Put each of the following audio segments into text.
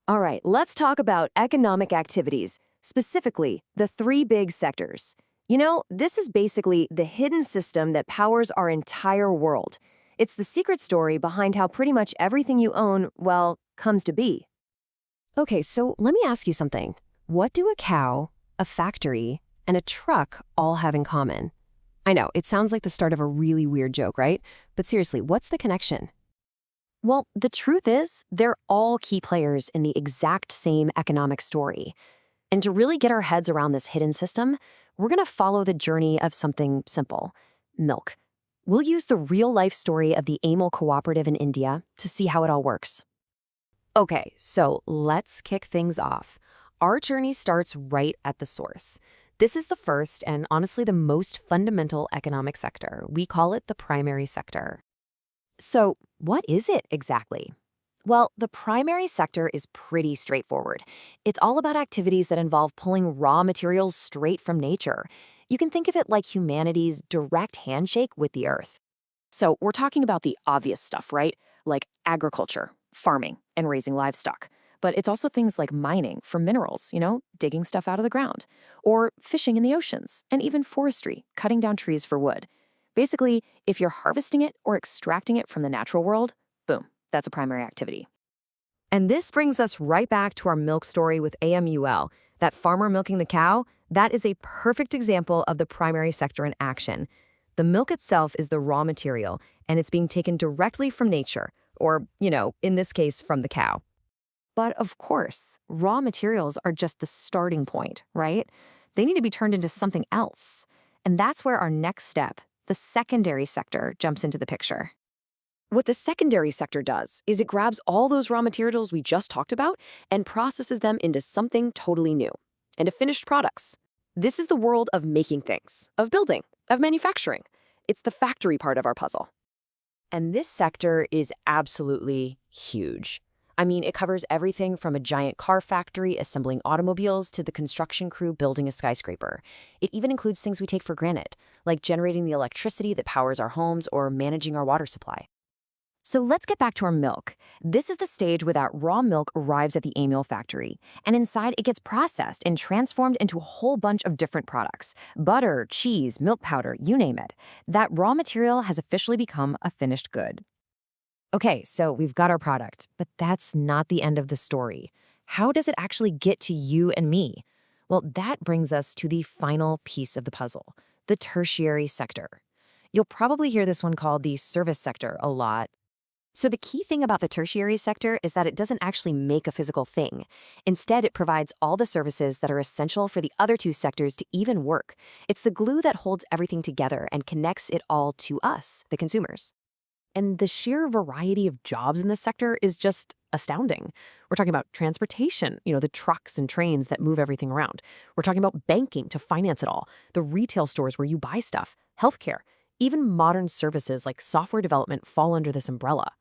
All right, let's talk about economic activities, specifically the three big sectors. This is basically the hidden system that powers our entire world. It's the secret story behind how pretty much everything you own, well, comes to be. Okay, so let me ask you something. What do a cow, a factory, and a truck all have in common? I know, it sounds like the start of a really weird joke, right? But seriously, what's the connection? Well, the truth is, they're all key players in the exact same economic story. And to really get our heads around this hidden system, we're going to follow the journey of something simple: milk. We'll use the real-life story of the Amul Cooperative in India to see how it all works. Okay, so let's kick things off. Our journey starts right at the source. This is the first and honestly the most fundamental economic sector. We call it the primary sector. So, what is it exactly? Well, the primary sector is pretty straightforward. It's all about activities that involve pulling raw materials straight from nature. You can think of it like humanity's direct handshake with the earth. So, we're talking about the obvious stuff, right? Like agriculture, farming, and raising livestock. But it's also things like mining for minerals, digging stuff out of the ground, or fishing in the oceans, and even forestry, cutting down trees for wood. Basically, if you're harvesting it or extracting it from the natural world, boom, that's a primary activity. And this brings us right back to our milk story with AMUL. That farmer milking the cow, that is a perfect example of the primary sector in action. The milk itself is the raw material, and it's being taken directly from nature, or, in this case, from the cow. But of course, raw materials are just the starting point, right? They need to be turned into something else. And that's where our next step, the secondary sector, jumps into the picture. What the secondary sector does is it grabs all those raw materials we just talked about and processes them into something totally new, into finished products. This is the world of making things, of building, of manufacturing. It's the factory part of our puzzle. And this sector is absolutely huge. I mean, it covers everything from a giant car factory assembling automobiles to the construction crew building a skyscraper. It even includes things we take for granted, like generating the electricity that powers our homes or managing our water supply. So let's get back to our milk. This is the stage where that raw milk arrives at the Amul factory, and inside it gets processed and transformed into a whole bunch of different products: butter, cheese, milk powder, you name it. That raw material has officially become a finished good. Okay, so we've got our product, but that's not the end of the story. How does it actually get to you and me? Well, that brings us to the final piece of the puzzle, the tertiary sector. You'll probably hear this one called the service sector a lot. So the key thing about the tertiary sector is that it doesn't actually make a physical thing. Instead, it provides all the services that are essential for the other two sectors to even work. It's the glue that holds everything together and connects it all to us, the consumers. And the sheer variety of jobs in this sector is just astounding. We're talking about transportation, the trucks and trains that move everything around. We're talking about banking to finance it all, the retail stores where you buy stuff, healthcare, even modern services like software development fall under this umbrella.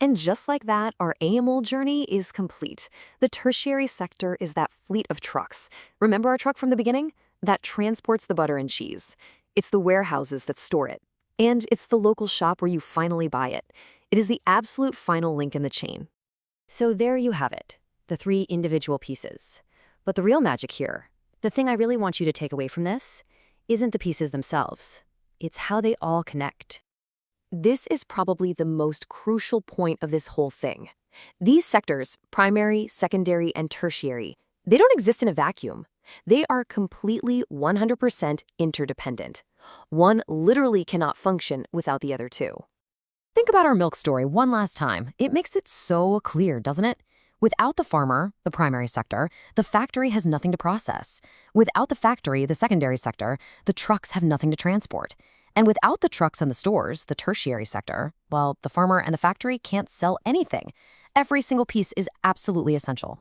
And just like that, our AML journey is complete. The tertiary sector is that fleet of trucks. Remember our truck from the beginning? That transports the butter and cheese. It's the warehouses that store it. And it's the local shop where you finally buy it. It is the absolute final link in the chain. So there you have it, the three individual pieces. But the real magic here, the thing I really want you to take away from this, isn't the pieces themselves. It's how they all connect. This is probably the most crucial point of this whole thing. These sectors, primary, secondary, and tertiary, they don't exist in a vacuum. They are completely 100% interdependent. One literally cannot function without the other two. Think about our milk story one last time. It makes it so clear, doesn't it? Without the farmer, the primary sector, the factory has nothing to process. Without the factory, the secondary sector, the trucks have nothing to transport. And without the trucks and the stores, the tertiary sector, well, the farmer and the factory can't sell anything. Every single piece is absolutely essential.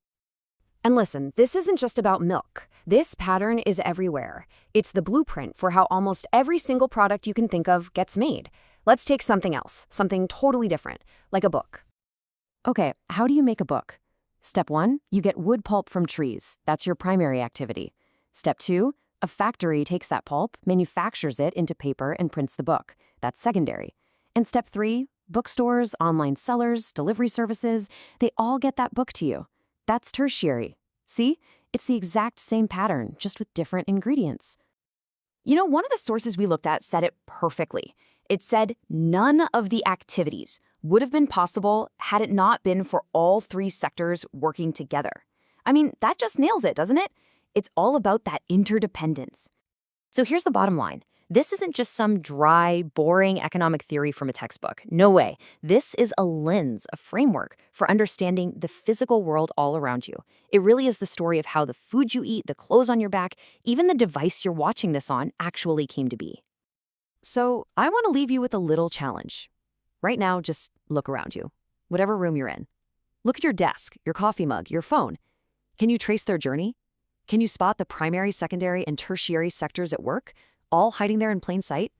And listen, this isn't just about milk. This pattern is everywhere. It's the blueprint for how almost every single product you can think of gets made. Let's take something else, something totally different, like a book. Okay, how do you make a book? Step 1, you get wood pulp from trees. That's your primary activity. Step 2, a factory takes that pulp, manufactures it into paper, and prints the book. That's secondary. And step 3, bookstores, online sellers, delivery services, they all get that book to you. That's tertiary. See? It's the exact same pattern, just with different ingredients. One of the sources we looked at said it perfectly. It said none of the activities would have been possible had it not been for all three sectors working together. I mean, that just nails it, doesn't it? It's all about that interdependence. So here's the bottom line. This isn't just some dry, boring economic theory from a textbook. No way. This is a lens, a framework for understanding the physical world all around you. It really is the story of how the food you eat, the clothes on your back, even the device you're watching this on actually came to be. So I want to leave you with a little challenge. Right now, just look around you, whatever room you're in. Look at your desk, your coffee mug, your phone. Can you trace their journey? Can you spot the primary, secondary, and tertiary sectors at work, all hiding there in plain sight?